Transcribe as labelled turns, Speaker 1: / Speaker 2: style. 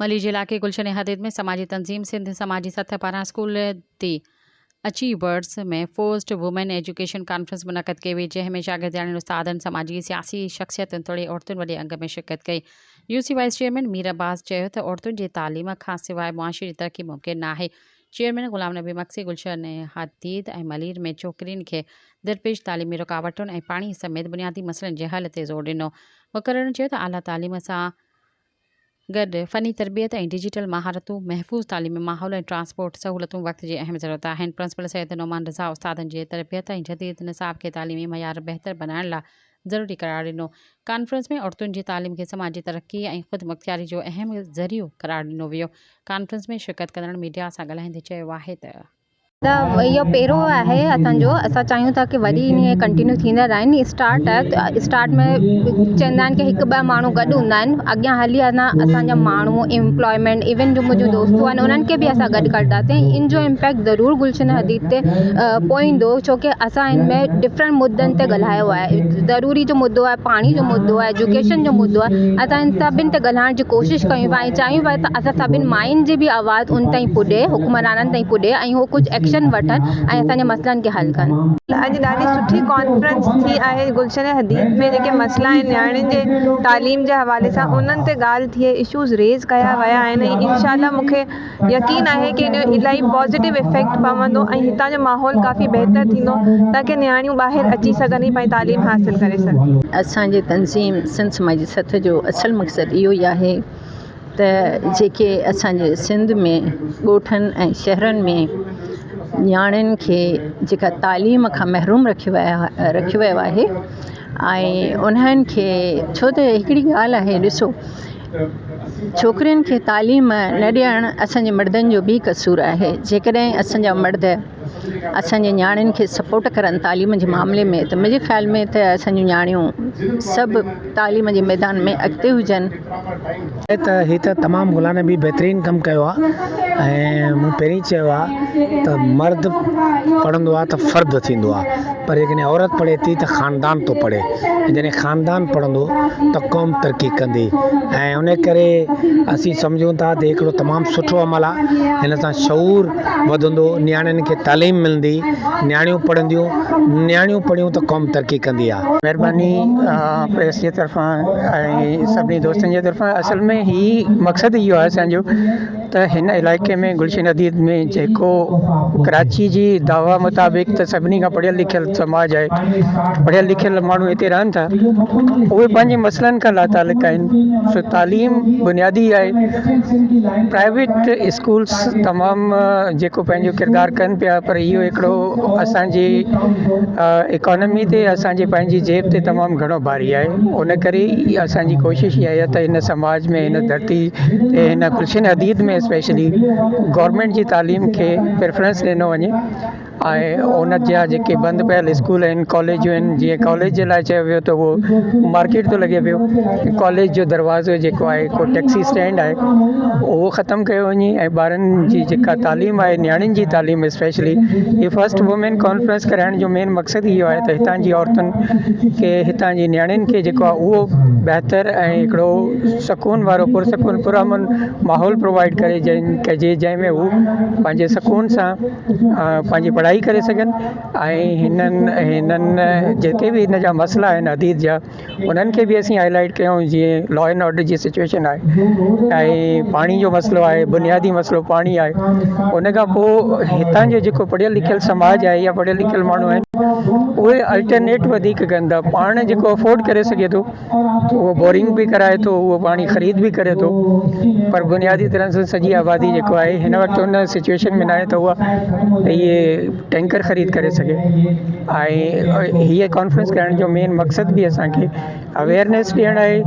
Speaker 1: मलीर इलाक़े गुलशन हदीद में समाजी तंज़ीम सिंध समाजी सतह पारां स्कूल दी अचीवर्स में फर्स्ट वुमेन एजुकेशन कॉन्फ्रेंस मुनक़द कई वई, जंहिंमें शागिर्दानी उस्तादनि समाजी सियासी शख़्सियतुनि तोड़े औरतुनि वॾे अंग में शिरकत कई। UC wise chairman Mir Abbas चयो त औरतुनि जी तालीम खां सवाइ मुआशरी तरक़ी मुमकिन नाहे। चेयरमैन ग़ुलाम नबी मक्सी गुलशन हदीद ऐं मलीर में छोकिरियुनि खे दरपेश तालीमी रुकावटुनि ऐं पाणी समेत बुनियादी मसइलनि जे हल ते ज़ोर ॾिनो। मुक़ररनि चयो त आला तालीम सां गॾु फ़नी तरबियत ऐं डिजिटल महारतूं, महफ़ूज़ तालीमी माहौल ऐं ट्रांसपोर्ट सहूलतूं वक़्त जी अहम ज़रूरत आहिनि। प्रिंसिपल सैयद नोमान रज़ा उस्तादनि जी तरबियत ऐं जदीद निसाब खे तालीमी मयार बहितर बनाइण लाइ ज़रूरी करार ॾिनो। कॉन्फ्रेंस में औरतुनि जी तालीम खे समाजी तरक्की ऐं ख़ुदि मुख्तियारी जो अहम ज़रियो करार ॾिनो वियो। कॉन्फ्रेंस में शिरकत कंदड़ मीडिया सां ॻाल्हाईंदे चयो आहे त
Speaker 2: इहो पहिरों आहे असांजो, असां चाहियूं था कि वरी इन कंटिन्यू थींदा रहनि। स्टार्ट आहे त स्टार्ट में चवंदा आहिनि कि हिकु ॿ माण्हू गॾु हूंदा आहिनि, अॻियां हली असांजा माण्हू एम्प्लॉयमेंट इवन जो मुंहिंजो दोस्तूं आहिनि उन्हनि खे बि असां गॾु कंदासीं। इन जो इम्पैक्ट ज़रूरु गुलशन हदीद ते पवंदो, छो कि असां हिन में डिफरेंट मुद्दनि ते ॻाल्हायो आहे। ज़रूरी जो मुद्दो आहे, पाणी जो मुद्दो आहे, एजुकेशन जो मुद्दो आहे। असां इन सभिनि ते ॻाल्हाइण जी कोशिशि कयूं पिया ऐं चाहियूं पिया त असां सभिनि माइयुनि जी बि आवाज़ उन ताईं पुॼे, हुक्मराननि ताईं पुॼे ऐं उहो कुझु एक्शन वठनि ऐं असांजे मसइलनि खे हल कनि।
Speaker 3: अॼु ॾाढी सुठी कॉन्फ्रेंस थी आहे गुलशन हदीद में। जेके मसइला आहिनि नियाणियुनि जे तालीम जे हवाले सां उन्हनि ते ॻाल्हि थिए, इशूज़ रेज़ कया विया आहिनि ऐं इंशाअल्लाह मूंखे यकीन आहे कि इन जो इलाही पॉज़िटिव इफेक्ट पवंदो ऐं हितां जो माहौल काफ़ी बहितर थींदो ताकि नियाणियूं ॿाहिरि अची सघनि ऐं पंहिंजी तालीम हासिलु करे सघनि।
Speaker 4: असांजे तंज़ीम सिंध समाजी सतह जो असल मक़सदु इहो ई आहे त जेके असांजे सिंध में ॻोठनि ऐं शहरनि में नियाणियुनि खे जेका तालीम खां महरूम रखियो वियो आहे ऐं उन्हनि खे, छो त हिकिड़ी ॻाल्हि आहे, ॾिसो छोकिरियुनि खे तालीम न ॾियणु असांजे मर्दनि जो बि कसूरु आहे। जेकॾहिं असांजा मर्द असांजे नियाणियुनि खे सपोर्ट करनि तालीम जे मामले में, त मुंहिंजे ख़्याल में त असांजूं नियाणियूं सभु तालीम जे मैदान में अॻिते हुजनि।
Speaker 5: त ही त तमामु ग़ुलाम बि बहितरीनु कमु कयो आहे ऐं मूं पहिरीं चयो आहे त मर्द पढ़ंदो आहे त फ़र्द थींदो आहे, पर जेकॾहिं औरत पढ़े थी त ख़ानदान थो पढ़े, ऐं जॾहिं ख़ानदान पढ़ंदो त क़ौम तरक़ी कंदी। ऐं उन करे असीं सम्झूं था त हिकिड़ो तमामु सुठो अमल आहे। हिन सां शऊर वधंदो, नियाणियुनि खे तालीम मिलंदी, नियाणियूं पढ़ंदियूं, नियाणियूं पढ़ियूं त क़ौम तरक़ी कंदी आहे।
Speaker 6: महिरबानी प्रेस जे तरफ़ां ऐं सभिनी दोस्तनि जे तरफ़ां। असल में ही मक़सदु इहो आहे असांजो त हिन इलाइक़े में गुलशन हदीद में जेको कराची जी दावा मुताबिक़ त सभिनी खां पढ़ियल लिखियल समाज आहे, पढ़ियल लिखियल माण्हू हिते रहनि था, उहे पंहिंजे मसइलनि खां लातालिक़ आहिनि। सो तालीम बुनियादी आहे। प्राइवेट स्कूल्स तमामु जेको पंहिंजो किरदारु कनि पिया, पर इहो हिकिड़ो असांजी इकोनॉमी ते, असांजे पंहिंजी जेब ते तमामु घणो भारी आहे। उन करे असांजी कोशिशि इहा आहे त हिन समाज में, हिन धरती ते, हिन गुलशन हदीद में स्पेशली गवर्नमेंट जी तालीम खे प्रेफरेंस ॾिनो वञे ऐं उन जा जेके बंदि पियल स्कूल आहिनि, कॉलेजूं आहिनि, जीअं कॉलेज जे लाइ चयो वियो त उहो मार्केट थो लॻे पियो। कॉलेज जो दरवाज़ो जेको आहे, को टैक्सी स्टैंड आहे, उहो ख़तमु कयो वञे ऐं ॿारनि जी जेका तालीम आहे, नियाणियुनि जी तालीम स्पेशली, ये फर्स्ट वुमेन कॉन्फ्रेंस कराइण जो मेन मक़सदु इहो आहे त हितां जी औरतुनि खे, हितां जी नियाणियुनि खे जेको आहे उहो बहितर ऐं हिकिड़ो सुकून वारो, पुरसकून पुरअमन माहौल प्रोवाइड करे जंहिंमें हू पंहिंजे सुकून सां पंहिंजी पढ़ाई करे सघनि ऐं हिननि जेके बि हिन जा मसइला आहिनि हदीद जा, उन्हनि खे बि असीं हाईलाइट कयूं। जीअं लॉ एंड ऑर्डर जी सिचुएशन आहे ऐं पाणी जो मसइलो आहे, बुनियादी मसइलो पाणी आहे। उन खां पोइ हितां जो जेको पढ़ियल लिखियल समाज आहे या पढ़ियल लिखियल माण्हू आहिनि, उहे अल्टरनेट वधीक कनि था। पाण जेको अफोर्ड करे सघे थो उहो बोरिंग बि कराए थो, उहो पाणी ख़रीद बि करे थो, पर बुनियादी तरह सां सॼी आबादी जेको आहे हिन वक़्तु उन सिचुएशन में न आहे त उहा इहे टैंकर ख़रीद करे सघे। ऐं हीअ कॉन्फ्रेंस करण जो मेन मक़सदु बि असांखे अवेयरनेस ॾियणु आहे।